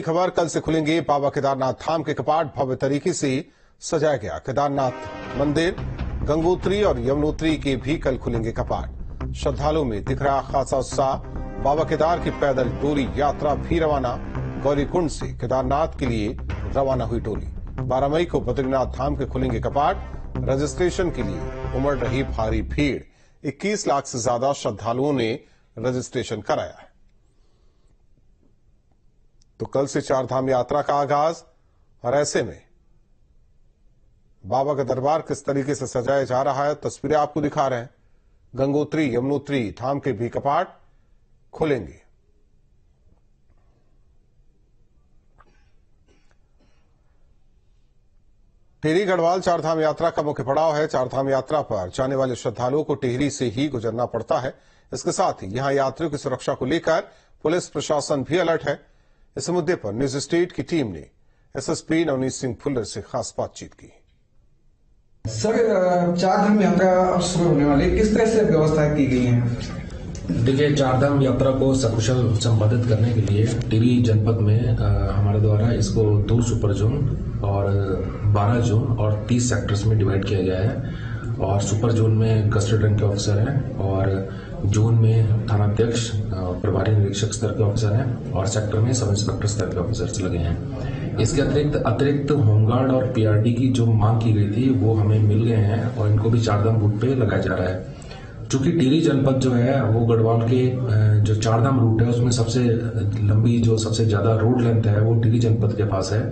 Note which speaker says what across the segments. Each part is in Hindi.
Speaker 1: खबर, कल से खुलेंगे बाबा केदारनाथ धाम के कपाट। भव्य तरीके से सजाया गया केदारनाथ मंदिर, गंगोत्री और यमुनोत्री के भी कल खुलेंगे कपाट। श्रद्धालुओं में दिख रहा खासा उत्साह। बाबा केदार की पैदल डोली यात्रा भी रवाना। गौरीकुंड से केदारनाथ के लिए रवाना हुई डोली। 12 मई को बद्रीनाथ धाम के खुलेंगे कपाट। रजिस्ट्रेशन के लिए उमड़ रही भारी भीड़। 21 लाख से ज्यादा श्रद्धालुओं ने रजिस्ट्रेशन कराया है। तो कल से चार धाम यात्रा का आगाज, और ऐसे में बाबा का दरबार किस तरीके से सजाया जा रहा है, तस्वीरें आपको दिखा रहे हैं। गंगोत्री, यमुनोत्री धाम के भी कपाट खुलेंगे। टिहरी गढ़वाल चारधाम यात्रा का मुख्य पड़ाव है। चारधाम यात्रा पर जाने वाले श्रद्धालुओं को टिहरी से ही गुजरना पड़ता है। इसके साथ ही यहां यात्रियों की सुरक्षा को लेकर पुलिस प्रशासन भी अलर्ट है। इस मुद्दे पर न्यूज स्टेट की टीम ने एसएसपी नवनीत सिंह फुल्लर से खास बातचीत की।
Speaker 2: सर, चारधाम यात्रा अब शुरू होने वाली, किस तरह से व्यवस्था की गई है?
Speaker 3: देखिए, चारधाम यात्रा को सकुशल संपादित करने के लिए टिहरी जनपद में हमारे द्वारा इसको 2 सुपर जोन और 12 जोन और 30 सेक्टर्स में डिवाइड किया गया है। और सुपर जोन में गस्टेड रैंक के ऑफिसर हैं और जोन में थानाध्यक्ष, प्रभारी निरीक्षक स्तर के ऑफिसर हैं और सेक्टर में सब इंस्पेक्टर स्तर के ऑफिसर्स लगे हैं। इसके अतिरिक्त होमगार्ड और पीआरडी की जो मांग की गई थी वो हमें मिल गए हैं और इनको भी चारधाम रूट पे लगाया जा रहा है। चूंकि टिहरी जनपद जो है वो गढ़वाल के जो चारधाम रूट है उसमें सबसे लंबी, जो सबसे ज्यादा रोड लेंथ है वो टिहरी जनपद के पास है,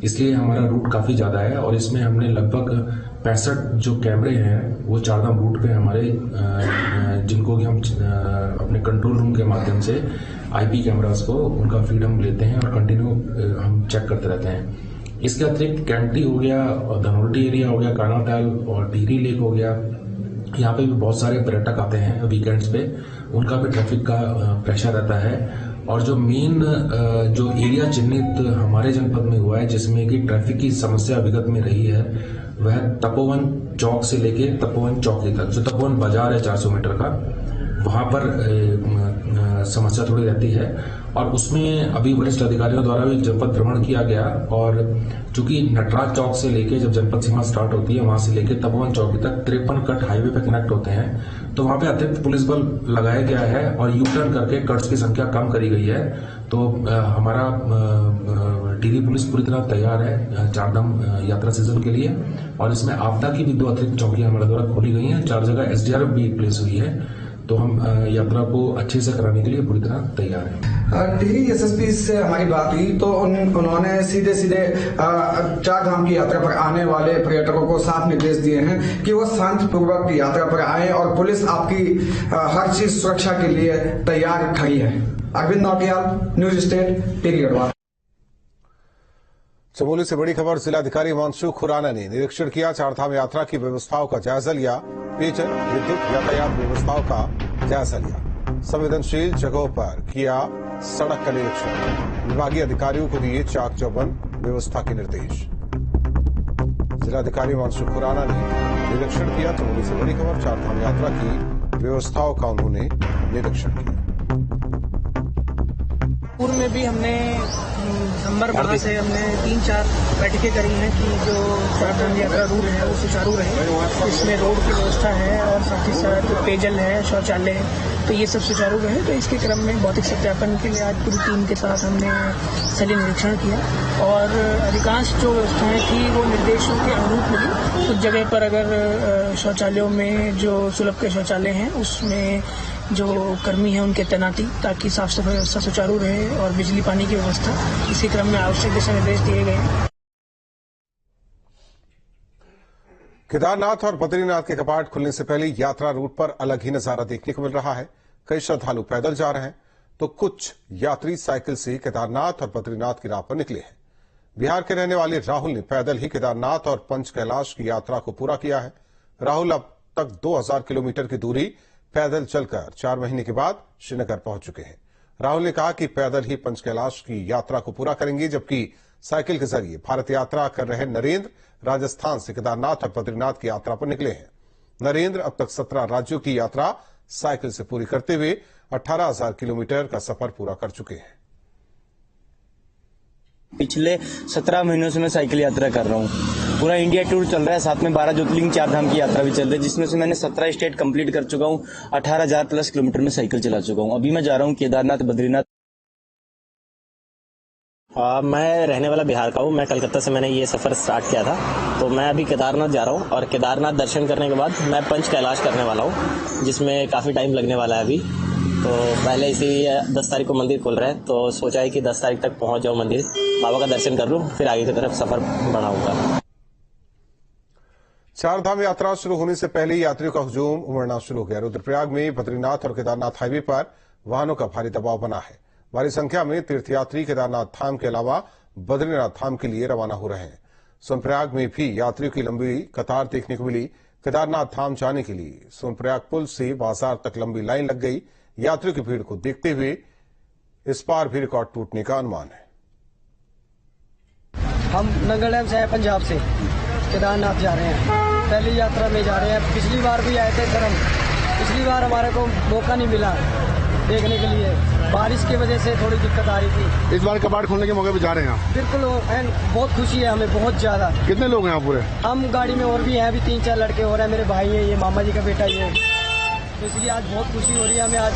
Speaker 3: इसलिए हमारा रूट काफी ज्यादा है। और इसमें हमने लगभग 65 जो कैमरे हैं वो चारधाम रूट पे हमारे, जिनको कि हम अपने कंट्रोल रूम के माध्यम से आईपी कैमरास को उनका फीड हम लेते हैं और कंटिन्यू हम चेक करते रहते हैं। इसके अतिरिक्त कैंटी हो गया, धनोल्टी एरिया हो गया, कानाताल और टिहरी लेक हो गया, यहाँ पे भी बहुत सारे पर्यटक आते हैं वीकेंड्स पे, उनका भी ट्रैफिक का प्रेशर रहता है। और जो मेन जो एरिया चिन्हित हमारे जनपद में हुआ है जिसमें कि ट्रैफिक की समस्या विगत में रही है वह तपोवन चौक से लेके तपोवन चौकी तक, जो तपोवन बाजार है 400 मीटर का, वहां पर समस्या थोड़ी रहती है। और उसमें अभी वरिष्ठ अधिकारियों द्वारा भी जनपद भ्रमण किया गया और चूंकि नटराज चौक से लेके जब जनपद सीमा स्टार्ट होती है वहां से लेके तपोवन चौकी तक 53 कट हाईवे पे कनेक्ट होते हैं, तो वहां पे अतिरिक्त पुलिस बल लगाया गया है और यू टर्न करके कट्स की संख्या कम करी गई है। तो हमारा टिहरी पुलिस पूरी तरह तैयार है चारधाम यात्रा सीजन के लिए। और इसमें आपदा की भी 2 अतिरिक्त चौकियां हमारे द्वारा खोली गई हैं, 4 जगह एसडीआरएफ भी प्लेस हुई है। तो हम यात्रा को अच्छे से कराने के लिए पूरी तरह तैयार हैं।
Speaker 2: टिहरी एसएसपी से हमारी बात हुई तो उन्होंने सीधे चारधाम की यात्रा पर आने वाले पर्यटकों को साफ निर्देश दिए हैं कि वो शांतिपूर्वक यात्रा पर आए और पुलिस आपकी हर चीज सुरक्षा के लिए तैयार खड़ी है। Arvind Nautiyal, News State, Tehri Garhwal.
Speaker 1: चमोली से बड़ी खबर, जिलाधिकारी हिमांशु खुराना ने निरीक्षण किया। चारधाम यात्रा की व्यवस्थाओं का जायजा लिया। पेयजल, विद्युत, यातायात व्यवस्थाओं का जायजा लिया। संवेदनशील जगहों पर किया सड़क का निरीक्षण। विभागीय अधिकारियों को दिए चाक चौबंद व्यवस्था के निर्देश। जिलाधिकारी हिमांशु खुराना ने निरीक्षण किया। चमोली से बड़ी खबर, चारधाम यात्रा की व्यवस्थाओं का उन्होंने निरीक्षण किया।
Speaker 4: पूर्व में भी हमने दिसंबर माह से हमने 3-4 बैठकें करी हैं कि जो चारधाम यात्रा रूट है वो सुचारू रहे। इसमें रोड की व्यवस्था है और साथ ही साथ पेयजल है, शौचालय है, तो ये सब सुचारू रहे। तो इसके क्रम में भौतिक सत्यापन के लिए आज पूरी टीम के साथ हमने स्थलीय निरीक्षण किया और अधिकांश जो व्यवस्थाएं थी वो निर्देशों के अनुरूप मिली। कुछ जगह पर अगर शौचालयों में जो सुलभ के शौचालय हैं उसमें जो कर्मी है उनके तैनाती, ताकि साफ सफाई व्यवस्था सुचारू रहे और बिजली पानी की व्यवस्था, इसी क्रम में आवश्यक दिशा निर्देश दिए गए हैं।
Speaker 1: केदारनाथ और बद्रीनाथ के कपाट खुलने से पहले यात्रा रूट पर अलग ही नजारा देखने को मिल रहा है। कई श्रद्धालु पैदल जा रहे हैं तो कुछ यात्री साइकिल से केदारनाथ और बद्रीनाथ की राह पर निकले हैं। बिहार के रहने वाले राहुल ने पैदल ही केदारनाथ और पंच कैलाश की यात्रा को पूरा किया है। राहुल अब तक 2000 किलोमीटर की दूरी पैदल चलकर 4 महीने के बाद श्रीनगर पहुंच चुके हैं। राहुल ने कहा कि पैदल ही पंच कैलाश की यात्रा को पूरा करेंगे, जबकि साइकिल के जरिए भारत यात्रा कर रहे नरेंद्र राजस्थान से केदारनाथ और बद्रीनाथ की यात्रा पर निकले हैं। नरेंद्र अब तक 17 राज्यों की यात्रा साइकिल से पूरी करते हुए 18,000 किलोमीटर का सफर पूरा कर चुके हैं।
Speaker 5: पिछले 17 महीनों से मैं साइकिल यात्रा कर रहा हूँ। पूरा इंडिया टूर चल रहा है, साथ में 12 ज्योतिर्लिंग 4 धाम की यात्रा भी चल रही है, जिसमें से मैंने 17 स्टेट कंप्लीट कर चुका हूँ। 18,000 प्लस किलोमीटर में साइकिल चला चुका हूँ। अभी मैं जा रहा हूँ केदारनाथ, बद्रीनाथ।
Speaker 6: मैं रहने वाला बिहार का हूँ। मैं कलकत्ता से मैंने ये सफ़र स्टार्ट किया था, तो मैं अभी केदारनाथ जा रहा हूँ और केदारनाथ दर्शन करने के बाद मैं पंच कैलाश करने वाला हूँ, जिसमें काफ़ी टाइम लगने वाला है अभी। तो पहले इसी 10 तारीख को मंदिर खुल रहा है, तो सोचा है कि 10 तारीख तक पहुँच जाऊँ मंदिर, बाबा का दर्शन कर लूँ, फिर आगे की तरफ सफ़र बढ़ाऊँगा।
Speaker 1: 4 धाम यात्रा शुरू होने से पहले यात्रियों का हुजूम उमड़ना शुरू हो गया। रुद्रप्रयाग में बद्रीनाथ और केदारनाथ हाईवे पर वाहनों का भारी दबाव बना है। भारी संख्या में तीर्थयात्री केदारनाथ धाम के अलावा बद्रीनाथ धाम के लिए रवाना हो रहे हैं। सोनप्रयाग में भी यात्रियों की लंबी कतार देखने को मिली। केदारनाथ धाम जाने के लिए सोनप्रयाग पुल से बाजार तक लंबी लाइन लग गई। यात्रियों की भीड़ को देखते हुए इस बार भी रिकॉर्ड टूटने का अनुमान है।
Speaker 7: हम नंगल डैम से हैं, पंजाब से केदारनाथ जा रहे हैं। पहली यात्रा में जा रहे हैं। पिछली बार भी आए थे, पर पिछली बार हमारे को मौका नहीं मिला देखने के लिए, बारिश की वजह से थोड़ी दिक्कत आ रही थी।
Speaker 8: इस बार कपाट खोलने के मौके पे जा रहे हैं आप?
Speaker 7: बिल्कुल, एंड बहुत खुशी है हमें, बहुत ज्यादा।
Speaker 8: कितने लोग हैं आप पूरे?
Speaker 7: हम गाड़ी में और भी हैं, अभी 3-4 लड़के और हैं, मेरे भाई हैं, ये मामा जी का बेटा ये, तो इसलिए आज बहुत खुशी हो रही है हमें, आज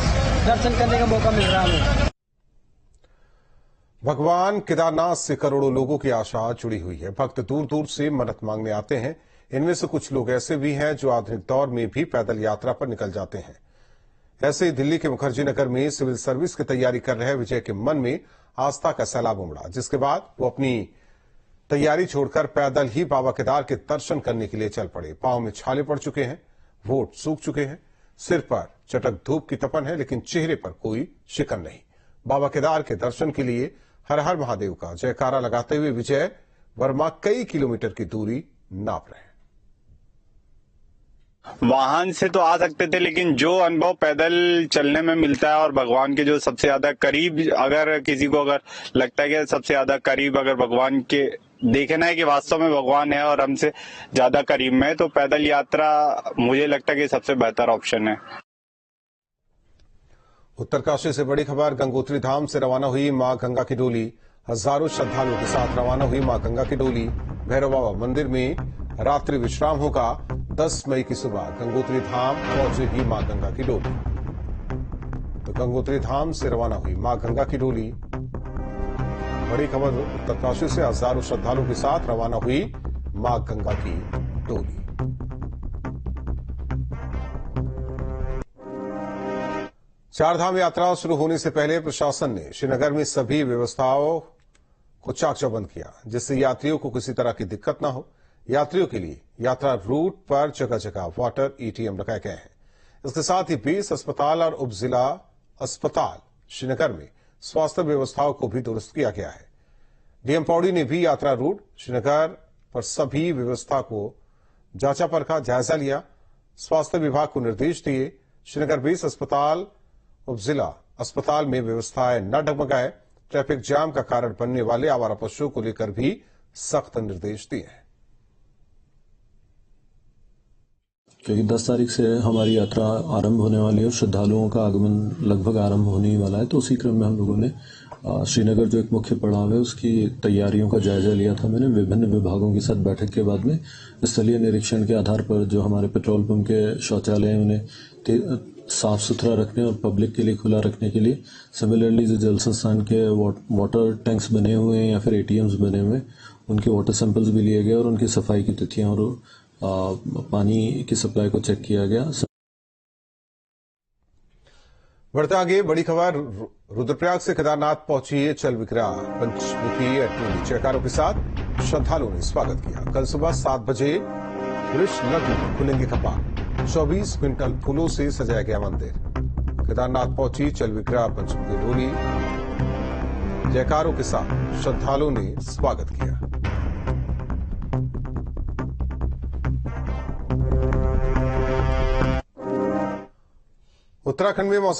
Speaker 7: दर्शन करने का मौका मिल रहा है हमें।
Speaker 1: भगवान केदारनाथ से करोड़ों लोगों की आशा जुड़ी हुई है। भक्त दूर दूर से मन्नत मांगने आते हैं। इनमें से कुछ लोग ऐसे भी हैं जो आधुनिक दौर में भी पैदल यात्रा पर निकल जाते हैं। ऐसे ही दिल्ली के मुखर्जी नगर में सिविल सर्विस की तैयारी कर रहे विजय के मन में आस्था का सैलाब उमड़ा, जिसके बाद वो अपनी तैयारी छोड़कर पैदल ही बाबा केदार के दर्शन करने के लिए चल पड़े। पांव में छाले पड़ चुके हैं, वोट सूख चुके हैं, सिर पर चटक धूप की तपन है, लेकिन चेहरे पर कोई शिकन नहीं। बाबा केदार के दर्शन के लिए हर हर महादेव का जयकारा लगाते हुए विजय वर्मा कई किलोमीटर की दूरी नाप रहे हैं।
Speaker 9: वाहन से तो आ सकते थे, लेकिन जो अनुभव पैदल चलने में मिलता है और भगवान के जो सबसे ज्यादा करीब, अगर किसी को अगर लगता है कि सबसे ज्यादा करीब अगर भगवान के देखना है कि वास्तव में भगवान है और हमसे ज्यादा करीब में, तो पैदल यात्रा मुझे लगता है कि सबसे बेहतर ऑप्शन है।
Speaker 1: उत्तरकाशी से बड़ी खबर, गंगोत्री धाम से रवाना हुई मां गंगा की डोली। हजारों श्रद्धालुओं के साथ रवाना हुई मां गंगा की डोली। भैरव बाबा मंदिर में रात्रि विश्राम होगा। 10 मई की सुबह गंगोत्री धाम पहुंचेगी मां गंगा की डोली। तो गंगोत्री धाम से रवाना हुई मां गंगा की डोली। बड़ी खबर, उत्तरकाशी से हजारों श्रद्धालुओं के साथ रवाना हुई मां गंगा की डोली। चारधाम यात्रा शुरू होने से पहले प्रशासन ने श्रीनगर में सभी व्यवस्थाओं को चाक चौबंद किया, जिससे यात्रियों को किसी तरह की दिक्कत न हो। यात्रियों के लिए यात्रा रूट पर जगह जगह वाटर एटीएम लगाए गए हैं। इसके साथ ही बेस अस्पताल और उपजिला अस्पताल श्रीनगर में स्वास्थ्य व्यवस्थाओं को भी दुरुस्त किया गया है। डीएम पौड़ी ने भी यात्रा रूट श्रीनगर पर सभी व्यवस्था को जांचा परखा, जायजा लिया। स्वास्थ्य विभाग को निर्देश दिए श्रीनगर बेस अस्पताल उपजिला अस्पताल में व्यवस्थाएं न डगमगाए। ट्रैफिक जाम का कारण बनने वाले आवारा पशुओं को लेकर भी सख्त निर्देश दिए हैं।
Speaker 10: क्योंकि 10 तारीख से हमारी यात्रा आरंभ होने वाली है और श्रद्धालुओं का आगमन लगभग आरंभ होने ही वाला है, तो उसी क्रम में हम लोगों ने श्रीनगर जो एक मुख्य पड़ाव है उसकी तैयारियों का जायजा लिया था। मैंने विभिन्न विभागों के साथ बैठक के बाद में स्थलीय निरीक्षण के आधार पर जो हमारे पेट्रोल पंप के शौचालय हैं उन्हें साफ सुथरा रखने और पब्लिक के लिए खुला रखने के लिए, सिमिलरली जो जल संस्थान के वाटर टैंक्स बने हुए हैं या फिर एटीएम्स बने हुए हैं उनके वाटर सैंपल्स भी लिए गए और उनकी सफाई की तिथियां और पानी की सप्लाई को चेक किया गया।
Speaker 1: बढ़ते आगे, बड़ी खबर, रुद्रप्रयाग से केदारनाथ पहुंची चल विग्रह पंचमुखी टोली जयकारों के साथ श्रद्धालुओं ने स्वागत किया। कल सुबह 7 बजे वृष लग्न खुलेंगे कपाट। 24 क्विंटल फूलों से सजाया गया मंदिर। केदारनाथ पहुंची चल विग्रह पंचमुखी टोली जयकारों के साथ श्रद्धालुओं ने स्वागत किया। उत्तराखंड में मौसम